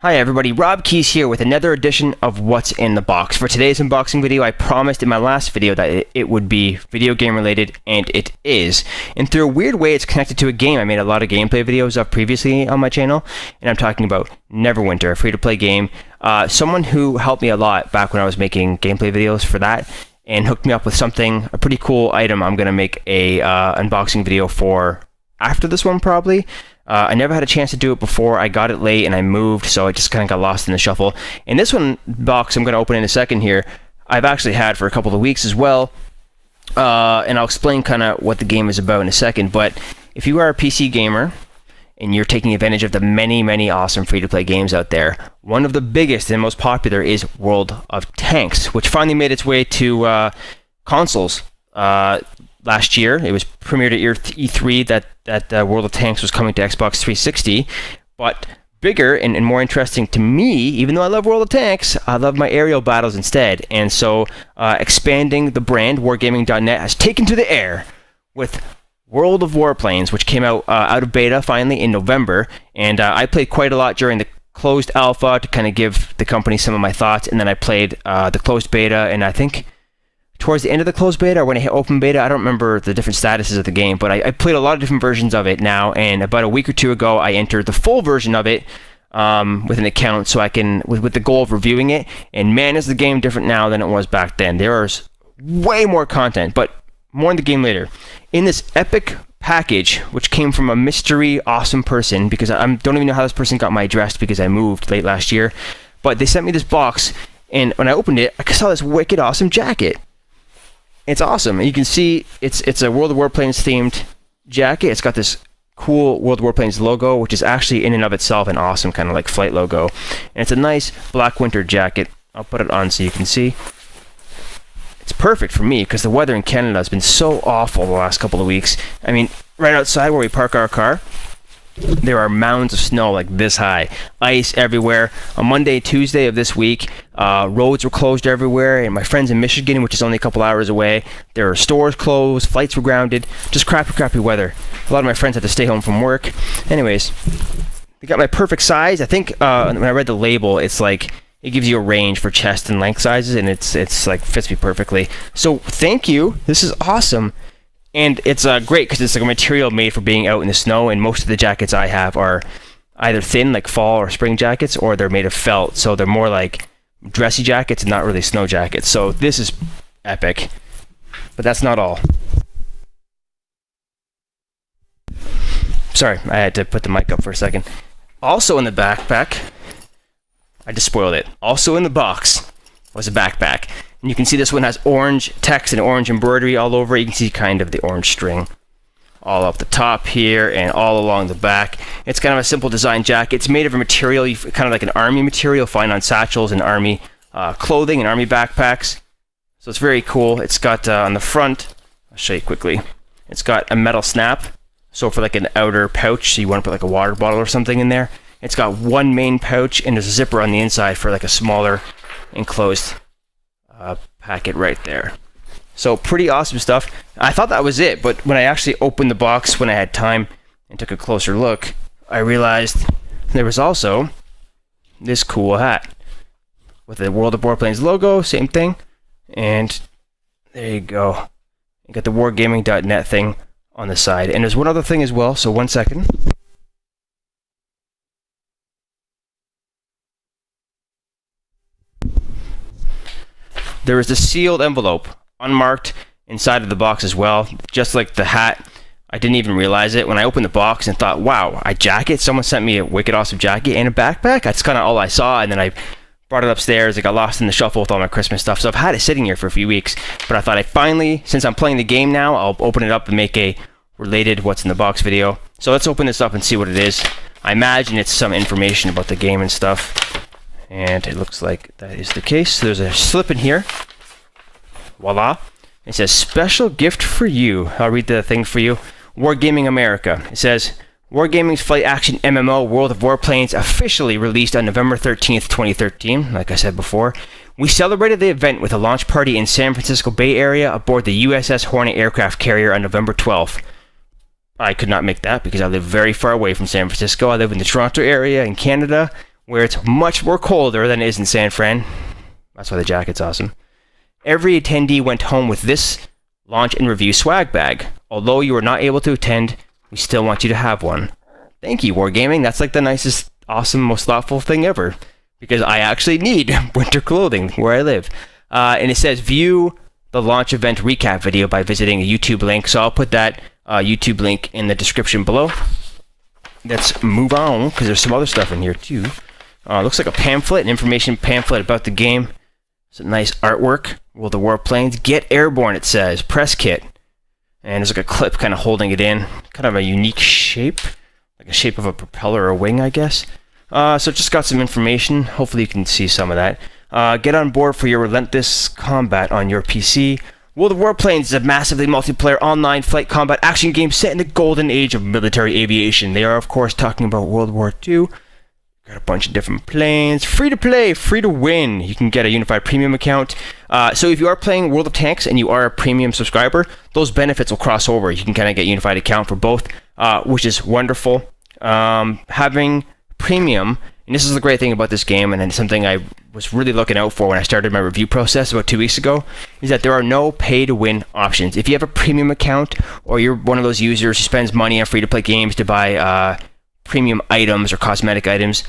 Hi everybody, Rob Keys here with another edition of What's in the Box. For today's unboxing video, I promised in my last video that it would be video game related, and it is. And through a weird way, it's connected to a game I made a lot of gameplay videos of previously on my channel, and I'm talking about Neverwinter, a free-to-play game. Someone who helped me a lot back when I was making gameplay videos for that, and hooked me up with something, a pretty cool item I'm going to make a unboxing video for after this one probably. I never had a chance to do it before. I got it late and I moved, so I just kind of got lost in the shuffle. And this one box I'm going to open in a second here, I've actually had for a couple of weeks as well. And I'll explain kind of what the game is about in a second. But if you are a PC gamer and you're taking advantage of the many awesome free-to-play games out there, one of the biggest and most popular is World of Tanks, which finally made its way to consoles. Last year, it was premiered at E3 that World of Tanks was coming to Xbox 360, but bigger and more interesting to me, even though I love World of Tanks, I love my aerial battles instead. And so expanding the brand, Wargaming.net has taken to the air with World of Warplanes, which came out of beta finally in November, and I played quite a lot during the closed alpha to kind of give the company some of my thoughts, and then I played the closed beta, and I think towards the end of the closed beta or when I hit open beta, I don't remember the different statuses of the game, but I played a lot of different versions of it now, and about a week or two ago I entered the full version of it with an account so I can, with the goal of reviewing it, and man is the game different now than it was back then. There is way more content, but more in the game later. In this epic package, which came from a mystery awesome person, because I don't even know how this person got my address because I moved late last year, but they sent me this box, and when I opened it, I saw this wicked awesome jacket. It's awesome. You can see it's a World of Warplanes themed jacket. It's got this cool World of Warplanes logo, which is actually in and of itself an awesome kind of like flight logo. And it's a nice black winter jacket. I'll put it on so you can see. It's perfect for me because the weather in Canada has been so awful the last couple of weeks. I mean, right outside where we park our car, there are mounds of snow like this high, ice everywhere. On Monday, Tuesday of this week, roads were closed everywhere, and my friends in Michigan, which is only a couple hours away, there are stores closed, flights were grounded, just crappy weather. A lot of my friends had to stay home from work. Anyways, they got my perfect size. I think when I read the label, it's like it gives you a range for chest and length sizes, and it's like fits me perfectly. So thank you. This is awesome. And it's great because it's like a material made for being out in the snow, and most of the jackets I have are either thin, like fall or spring jackets, or they're made of felt, so they're more like dressy jackets and not really snow jackets. So this is epic. But that's not all. Sorry, I had to put the mic up for a second. Also in the backpack, I just spoiled it. Also in the box was a backpack. And you can see this one has orange text and orange embroidery all over it. You can see kind of the orange string all up the top here and all along the back. It's kind of a simple design jacket. It's made of a material, kind of like an army material you'll find on satchels and army clothing and army backpacks. So it's very cool. It's got on the front, I'll show you quickly, it's got a metal snap. So for like an outer pouch, so you want to put like a water bottle or something in there. It's got one main pouch and there's a zipper on the inside for like a smaller enclosed packet right there. So pretty awesome stuff. I thought that was it, but when I actually opened the box when I had time and took a closer look, I realized there was also this cool hat with the World of Warplanes logo, same thing, and there you go. You got the Wargaming.net thing on the side, and there's one other thing as well, so 1 second. There is a sealed envelope, unmarked, inside of the box as well, just like the hat. I didn't even realize it when I opened the box and thought, wow, a jacket? Someone sent me a wicked awesome jacket and a backpack? That's kind of all I saw, and then I brought it upstairs. I got lost in the shuffle with all my Christmas stuff, so I've had it sitting here for a few weeks, but I thought I finally, since I'm playing the game now, I'll open it up and make a related what's in the box video. So let's open this up and see what it is. I imagine it's some information about the game and stuff. And it looks like that is the case. There's a slip in here. Voila. It says, special gift for you. I'll read the thing for you. Wargaming America. It says, Wargaming's flight action MMO World of Warplanes officially released on November 13th, 2013. Like I said before. We celebrated the event with a launch party in San Francisco Bay Area aboard the USS Hornet aircraft carrier on November 12th. I could not make that because I live very far away from San Francisco. I live in the Toronto area in Canada, where it's much more colder than it is in San Fran. That's why the jacket's awesome. Every attendee went home with this launch and review swag bag. Although you were not able to attend, we still want you to have one. Thank you, Wargaming. That's like the nicest, awesome, most thoughtful thing ever. Because I actually need winter clothing where I live. And it says, view the launch event recap video by visiting a YouTube link. So I'll put that YouTube link in the description below. Let's move on, because there's some other stuff in here too. Looks like a pamphlet, an information pamphlet about the game. It's a nice artwork. World of Warplanes. Get Airborne, it says. Press kit. And there's like a clip kind of holding it in. Kind of a unique shape. Like a shape of a propeller or a wing, I guess. So just got some information. Hopefully you can see some of that. Get on board for your relentless combat on your PC. World of Warplanes is a massively multiplayer online flight combat action game set in the golden age of military aviation. They are, of course, talking about World War II. Got a bunch of different planes. Free to play, free to win. You can get a unified premium account. So if you are playing World of Tanks and you are a premium subscriber, those benefits will cross over. You can kind of get a unified account for both, which is wonderful. Having premium, and this is the great thing about this game, and then something I was really looking out for when I started my review process about 2 weeks ago, is that there are no pay-to-win options. If you have a premium account, or you're one of those users who spends money on free-to-play games to buy premium items or cosmetic items,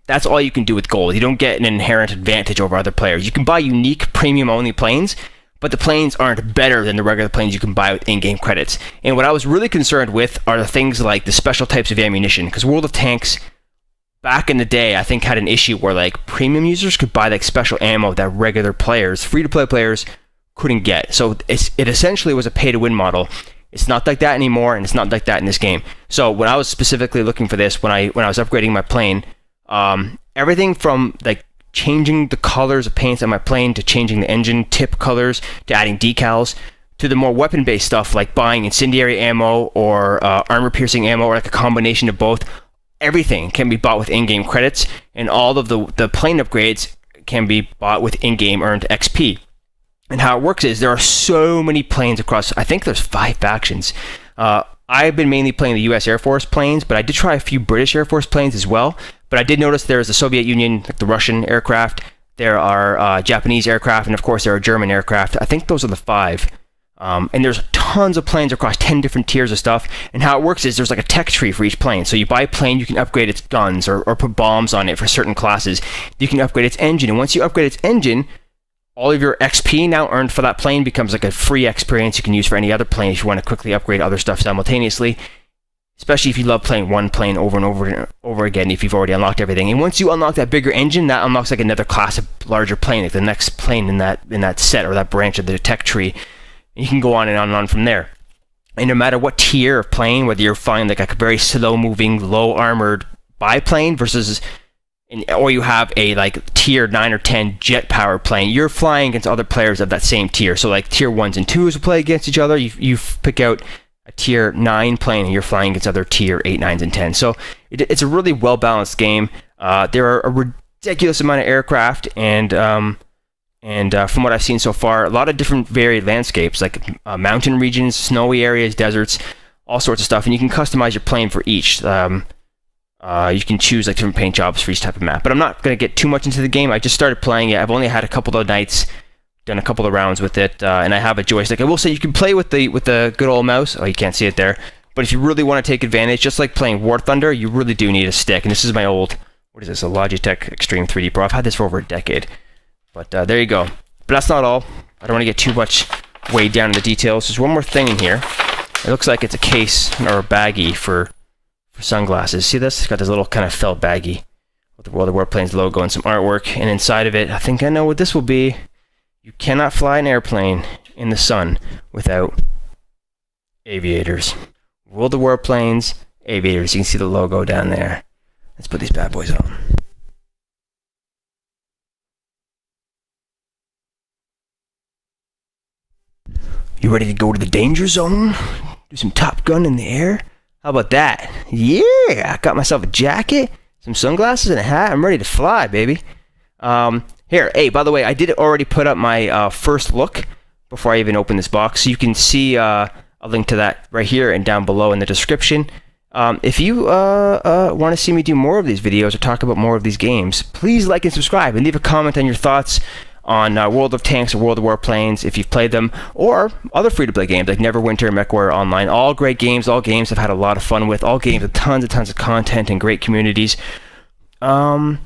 that's all you can do with gold. You don't get an inherent advantage over other players. You can buy unique premium-only planes, but the planes aren't better than the regular planes you can buy with in-game credits. And what I was really concerned with are the things like the special types of ammunition, because World of Tanks, back in the day, I think had an issue where like premium users could buy like special ammo that regular players, free-to-play players, couldn't get. So it essentially was a pay-to-win model. It's not like that anymore, and it's not like that in this game. So when I was specifically looking for this, when I was upgrading my plane, everything from like changing the colors of paints on my plane, to changing the engine tip colors, to adding decals, to the more weapon-based stuff like buying incendiary ammo or armor-piercing ammo, or like a combination of both. Everything can be bought with in-game credits, and all of the plane upgrades can be bought with in-game earned XP. And how it works is there are so many planes across, I think there's 5 factions. I've been mainly playing the US Air Force planes, but I did try a few British Air Force planes as well. But I did notice there's the Soviet Union, like the Russian aircraft, there are Japanese aircraft, and of course there are German aircraft. I think those are the 5. And there's tons of planes across 10 different tiers of stuff. And how it works is there's like a tech tree for each plane. So you buy a plane, you can upgrade its guns or put bombs on it for certain classes. You can upgrade its engine. And once you upgrade its engine, all of your XP now earned for that plane becomes like a free experience you can use for any other plane if you want to quickly upgrade other stuff simultaneously. Especially if you love playing one plane over and over and over again if you've already unlocked everything. And once you unlock that bigger engine, that unlocks like another class of larger plane, like the next plane in that set or that branch of the tech tree. And you can go on and on from there. And no matter what tier of plane, whether you're flying like a very slow-moving, low-armored biplane versus, or you have a like tier 9 or 10 jet-powered plane, you're flying against other players of that same tier. So like tier 1s and 2s will play against each other. You pick out a tier 9 plane and you're flying against other tier 8, 9s, and 10s. So it's a really well-balanced game. There are a ridiculous amount of aircraft, and from what I've seen so far, a lot of different varied landscapes, like mountain regions, snowy areas, deserts, all sorts of stuff. And you can customize your plane for each. You can choose like different paint jobs for each type of map. But I'm not going to get too much into the game. I just started playing it. I've only had a couple of nights, done a couple of rounds with it, and I have a joystick. I will say you can play with the good old mouse. Oh, you can't see it there. But if you really want to take advantage, just like playing War Thunder, you really do need a stick. And this is my old, what is this, a Logitech Extreme 3D Pro. I've had this for over a decade. But there you go. But that's not all. I don't want to get too much weighed down in the details. There's one more thing in here. It looks like it's a case or a baggie for sunglasses. See this? It's got this little kind of felt baggie with the World of Warplanes logo and some artwork. And inside of it, I think I know what this will be. You cannot fly an airplane in the sun without aviators. World of Warplanes, aviators. You can see the logo down there. Let's put these bad boys on. You ready to go to the danger zone? Do some Top Gun in the air? How about that? Yeah! I got myself a jacket, some sunglasses, and a hat. I'm ready to fly, baby. Here, hey, by the way, I did already put up my first look before I even opened this box. So you can see a link to that right here and down below in the description. If you want to see me do more of these videos or talk about more of these games, please like and subscribe and leave a comment on your thoughts on World of Tanks or World of Warplanes if you've played them, or other free-to-play games like Neverwinter and MechWarrior Online. All great games, all games I've had a lot of fun with, all games with tons of content and great communities. Yeah,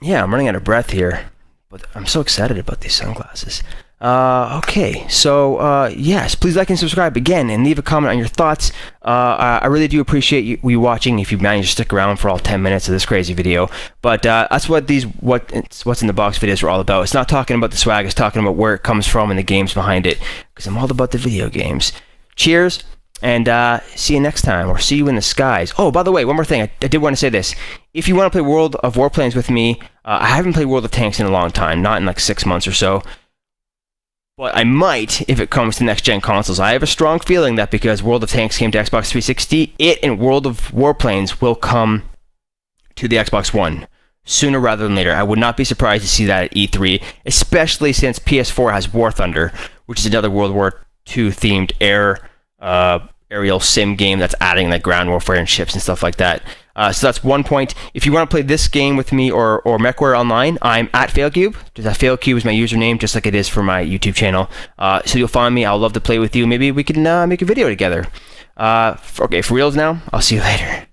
I'm running out of breath here, but I'm so excited about these sunglasses. Okay, so yes, please like and subscribe again and leave a comment on your thoughts. I really do appreciate you watching if you managed to stick around for all 10 minutes of this crazy video. But that's what what's in the box videos are all about. It's not talking about the swag, it's talking about where it comes from and the games behind it, because I'm all about the video games. Cheers, and see you next time, or see you in the skies. Oh, by the way, one more thing, I did want to say this. If you want to play World of Warplanes with me, I haven't played World of Tanks in a long time, not in like 6 months or so. But I might if it comes to next-gen consoles. I have a strong feeling that because World of Tanks came to Xbox 360, it and World of Warplanes will come to the Xbox One sooner rather than later. I would not be surprised to see that at E3, especially since PS4 has War Thunder, which is another World War II themed aerial sim game that's adding like ground warfare and ships and stuff like that. So that's one point. If you want to play this game with me or MechWarrior Online, I'm at FailCube. FailCube is my username, just like it is for my YouTube channel. So you'll find me. I'll love to play with you. Maybe we can make a video together. Okay, for reals now. I'll see you later.